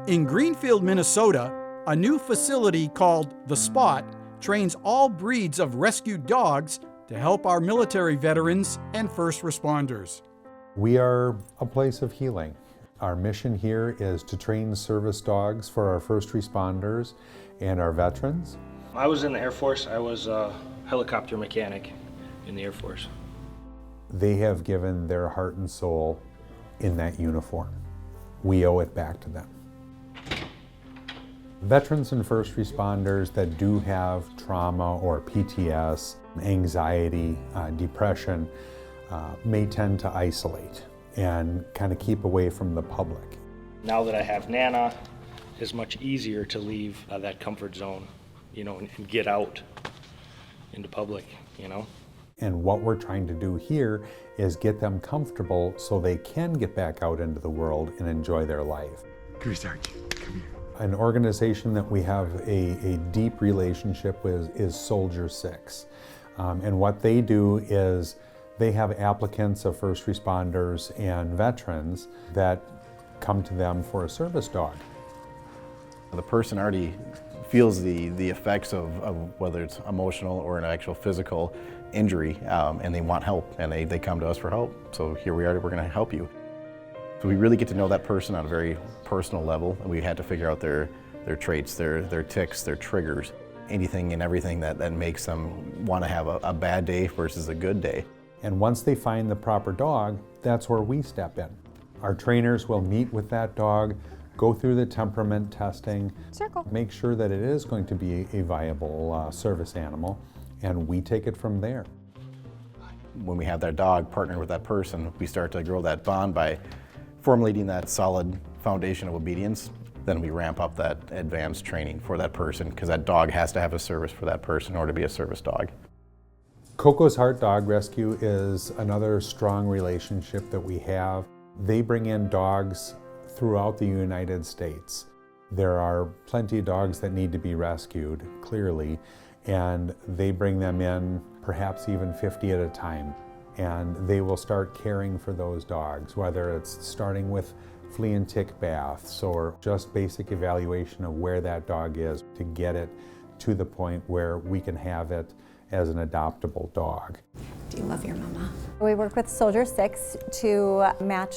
In Greenfield, Minnesota, a new facility called The Spot trains all breeds of rescued dogs to help our military veterans and first responders. We are a place of healing. Our mission here is to train service dogs for our first responders and our veterans. I was in the Air Force. I was a helicopter mechanic in the Air Force. They have given their heart and soul in that uniform. We owe it back to them. Veterans and first responders that do have trauma or PTS, anxiety, depression, may tend to isolate and kind of keep away from the public. Now that I have Nana, it's much easier to leave that comfort zone, and get out into public, And what we're trying to do here is get them comfortable so they can get back out into the world and enjoy their life. Come here, Sarge. Come here. An organization that we have a deep relationship with is Soldier 6. And what they do is they have applicants of first responders and veterans that come to them for a service dog. The person already feels the effects of whether it's emotional or an actual physical injury, and they want help, and they come to us for help. So here we are, we're going to help you. So we really get to know that person on a very personal level, and we had to figure out their traits, their tics, their triggers, anything and everything that makes them want to have a bad day versus a good day. And once they find the proper dog, that's where we step in. Our trainers will meet with that dog, go through the temperament testing, make sure that it is going to be a viable service animal, and we take it from there. When we have that dog partner with that person, we start to grow that bond by formulating that solid foundation of obedience. Then we ramp up that advanced training for that person, because that dog has to have a service for that person in order to be a service dog. Coco's Heart Dog Rescue is another strong relationship that we have. They bring in dogs throughout the United States. There are plenty of dogs that need to be rescued, clearly, and they bring them in perhaps even 50 at a time. And they will start caring for those dogs, whether it's starting with flea and tick baths or just basic evaluation of where that dog is to get it to the point where we can have it as an adoptable dog. Do you love your mama? We work with Soldier 6 to match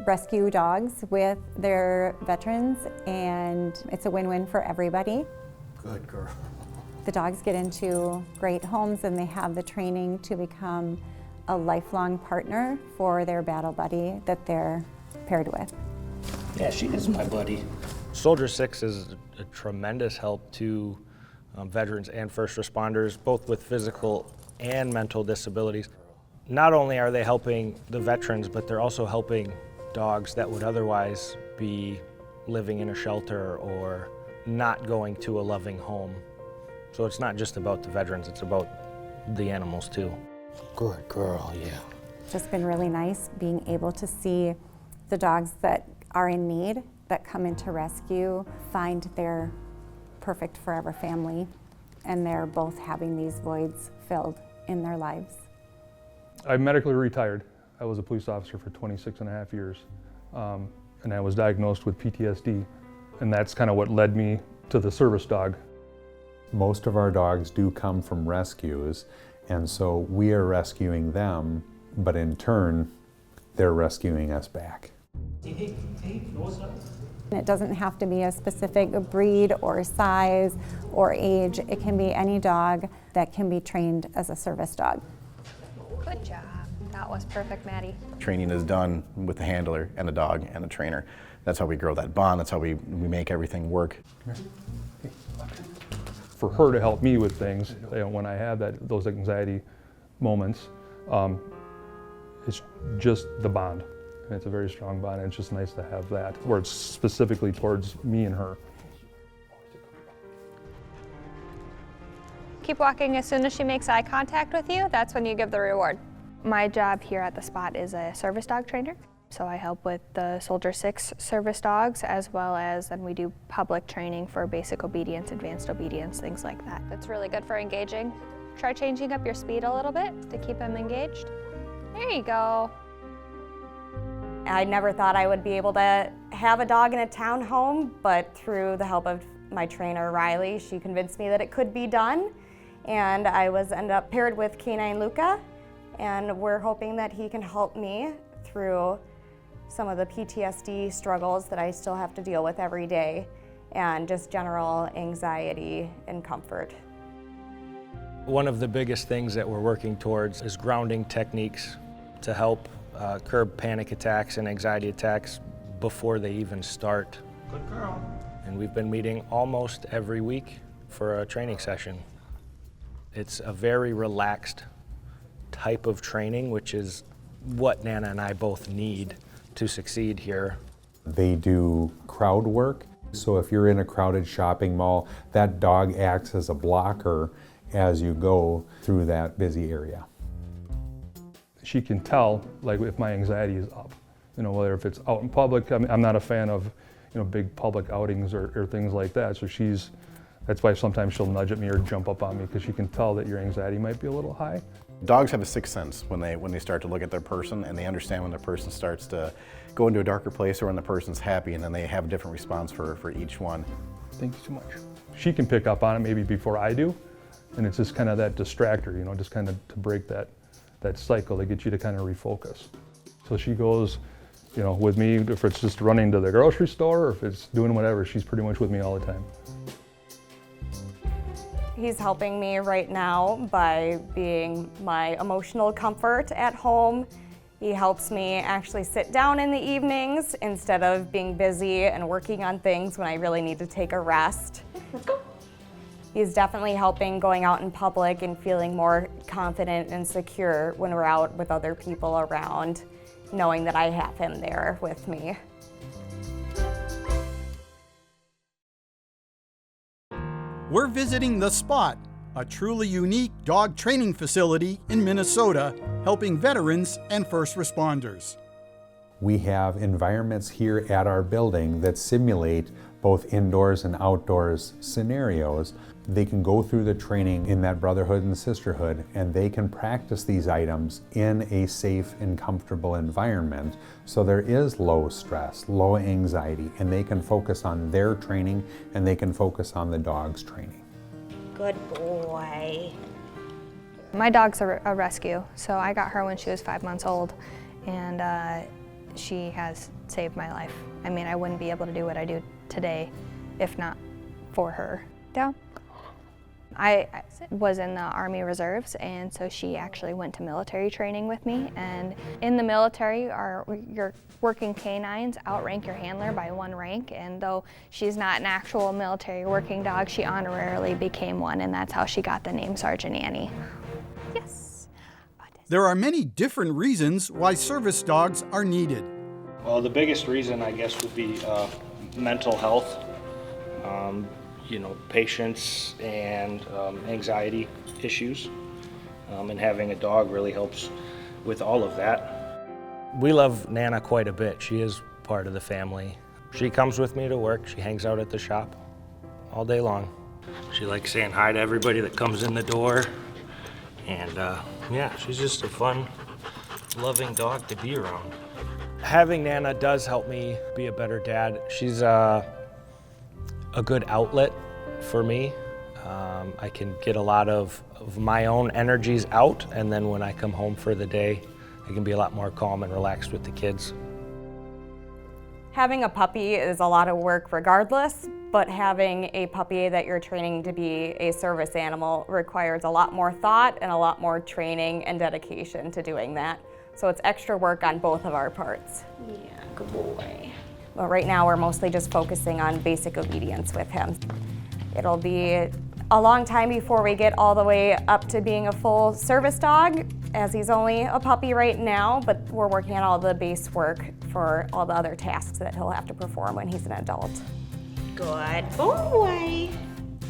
rescue dogs with their veterans, and it's a win-win for everybody. Good girl. The dogs get into great homes and they have the training to become a lifelong partner for their battle buddy that they're paired with. Yeah, she is my buddy. Soldier 6 is a tremendous help to veterans and first responders, both with physical and mental disabilities. Not only are they helping the veterans, but they're also helping dogs that would otherwise be living in a shelter or not going to a loving home. So it's not just about the veterans, it's about the animals too. Good girl, yeah. Just been really nice being able to see the dogs that are in need, that come into rescue, find their perfect forever family, and they're both having these voids filled in their lives. I'm medically retired. I was a police officer for 26 and a half years, and I was diagnosed with PTSD, and that's kind of what led me to the service dog. Most of our dogs do come from rescues, and so we are rescuing them, but in turn, they're rescuing us back. It doesn't have to be a specific breed or size or age. It can be any dog that can be trained as a service dog. Good job. That was perfect, Maddie. Training is done with the handler and the dog and the trainer. That's how we grow that bond. That's how we make everything work. For her to help me with things, when I have those anxiety moments, it's just the bond. And it's a very strong bond, and it's just nice to have that, where it's specifically towards me and her. Keep walking. As soon as she makes eye contact with you, that's when you give the reward. My job here at the Spot is a service dog trainer. So I help with the Soldier 6 service dogs, as well as then we do public training for basic obedience, advanced obedience, things like that. That's really good for engaging. Try changing up your speed a little bit to keep them engaged. There you go. I never thought I would be able to have a dog in a townhome, but through the help of my trainer, Riley, she convinced me that it could be done. And I ended up paired with Canine Luca, and we're hoping that he can help me through some of the PTSD struggles that I still have to deal with every day, and just general anxiety and comfort. One of the biggest things that we're working towards is grounding techniques to help curb panic attacks and anxiety attacks before they even start. Good girl. And we've been meeting almost every week for a training session. It's a very relaxed type of training, which is what Nana and I both need to succeed here. They do crowd work, so if you're in a crowded shopping mall, that dog acts as a blocker as you go through that busy area. She can tell, like, if my anxiety is up, whether if it's out in public. I mean, I'm not a fan of, big public outings or things like that. So that's why sometimes she'll nudge at me or jump up on me, because she can tell that your anxiety might be a little high. Dogs have a sixth sense when they start to look at their person, and they understand when their person starts to go into a darker place or when the person's happy, and then they have a different response for each one. Thank you so much. She can pick up on it maybe before I do, and it's just kind of that distractor, just kind of to break that cycle, to get you to kind of refocus. So she goes, with me, if it's just running to the grocery store or if it's doing whatever, she's pretty much with me all the time. He's helping me right now by being my emotional comfort at home. He helps me actually sit down in the evenings instead of being busy and working on things when I really need to take a rest. Let's go. He's definitely helping going out in public and feeling more confident and secure when we're out with other people around, knowing that I have him there with me. We're visiting The Spot, a truly unique dog training facility in Minnesota, helping veterans and first responders. We have environments here at our building that simulate both indoors and outdoors scenarios. They can go through the training in that brotherhood and sisterhood, and they can practice these items in a safe and comfortable environment. So there is low stress, low anxiety, and they can focus on their training and they can focus on the dog's training. Good boy. My dog's a rescue, so I got her when she was 5 months old, and she has saved my life. I mean, I wouldn't be able to do what I do today if not for her. Down. I was in the Army Reserves, and so she actually went to military training with me. And in the military, your working canines outrank your handler by 1 rank. And though she's not an actual military working dog, she honorarily became one, and that's how she got the name Sergeant Annie. Yes. There are many different reasons why service dogs are needed. Well, the biggest reason, I guess, would be mental health. Patience and anxiety issues, and having a dog really helps with all of that. We love Nana quite a bit. She is part of the family. She comes with me to work. She hangs out at the shop all day long. She likes saying hi to everybody that comes in the door, and yeah, she's just a fun, loving dog to be around. Having Nana does help me be a better dad. She's a good outlet for me. I can get a lot of my own energies out, and then when I come home for the day, I can be a lot more calm and relaxed with the kids. Having a puppy is a lot of work regardless, but having a puppy that you're training to be a service animal requires a lot more thought and a lot more training and dedication to doing that. So it's extra work on both of our parts. Yeah, good boy. But right now we're mostly just focusing on basic obedience with him. It'll be a long time before we get all the way up to being a full service dog, as he's only a puppy right now, but we're working on all the base work for all the other tasks that he'll have to perform when he's an adult. Good boy.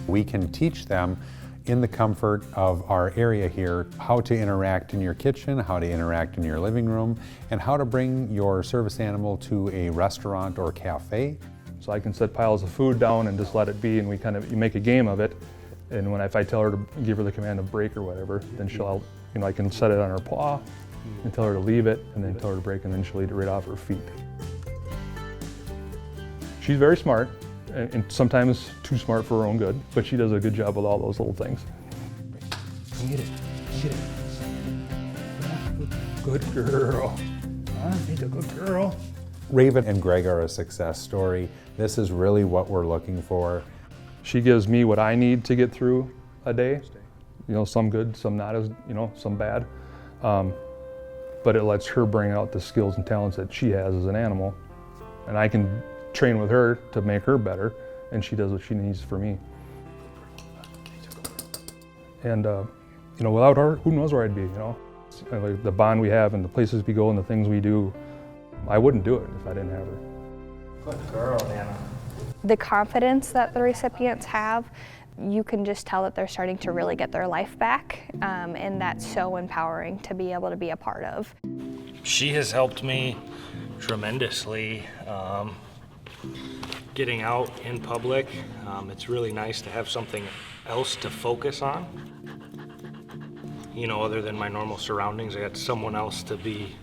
We can teach them in the comfort of our area here how to interact in your kitchen, how to interact in your living room, and how to bring your service animal to a restaurant or cafe. So I can set piles of food down and just let it be, and you make a game of it. And if I tell her to give her the command to break or whatever, then I can set it on her paw, and tell her to leave it, and then tell her to break, and then she'll eat it right off her feet. She's very smart, and sometimes too smart for her own good, but she does a good job with all those little things. Get it, get it. Good girl. Ain't a good girl. Raven and Greg are a success story. This is really what we're looking for. She gives me what I need to get through a day. You know, some good, some not as, some bad. But it lets her bring out the skills and talents that she has as an animal. And I can train with her to make her better, and she does what she needs for me. And, without her, who knows where I'd be, Like the bond we have and the places we go and the things we do, I wouldn't do it if I didn't have her. Good girl, Nana. The confidence that the recipients have, you can just tell that they're starting to really get their life back, and that's so empowering to be able to be a part of. She has helped me tremendously getting out in public. It's really nice to have something else to focus on. Other than my normal surroundings, I got someone else to be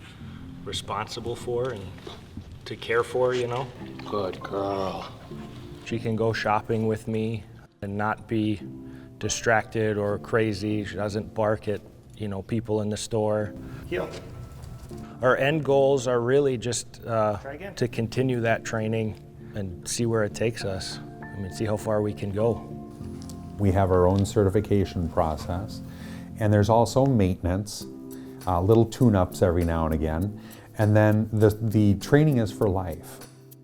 responsible for and to care for, Good girl. She can go shopping with me and not be distracted or crazy. She doesn't bark at, people in the store. Heel. Our end goals are really just to continue that training and see where it takes us. See how far we can go. We have our own certification process, and there's also maintenance, little tune-ups every now and again, and then the training is for life.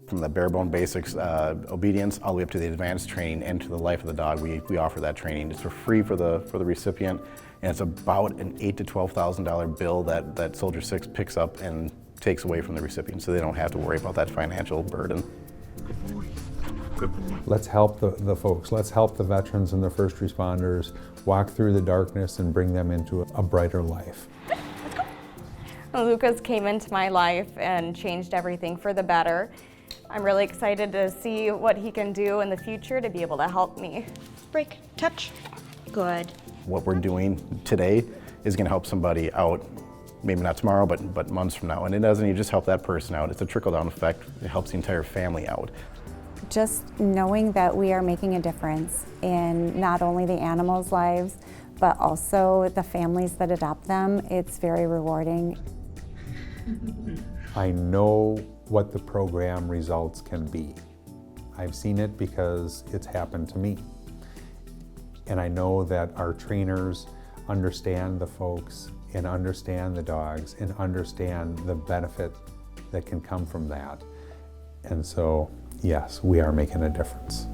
From the bare bone basics, obedience, all the way up to the advanced training and to the life of the dog, we offer that training. It's for free for the recipient, and it's about an $8,000 to $12,000 bill that Soldier 6 picks up and takes away from the recipient, so they don't have to worry about that financial burden. Good boy. Good boy. Let's help the folks. Let's help the veterans and the first responders walk through the darkness and bring them into a brighter life. Lucas came into my life and changed everything for the better. I'm really excited to see what he can do in the future to be able to help me. Break, touch, good. What we're doing today is going to help somebody out, maybe not tomorrow, but months from now. And it doesn't even just help that person out, it's a trickle-down effect. It helps the entire family out. Just knowing that we are making a difference in not only the animals' lives, but also the families that adopt them, it's very rewarding. I know what the program results can be. I've seen it because it's happened to me. And I know that our trainers understand the folks and understand the dogs and understand the benefit that can come from that. And so, yes, we are making a difference.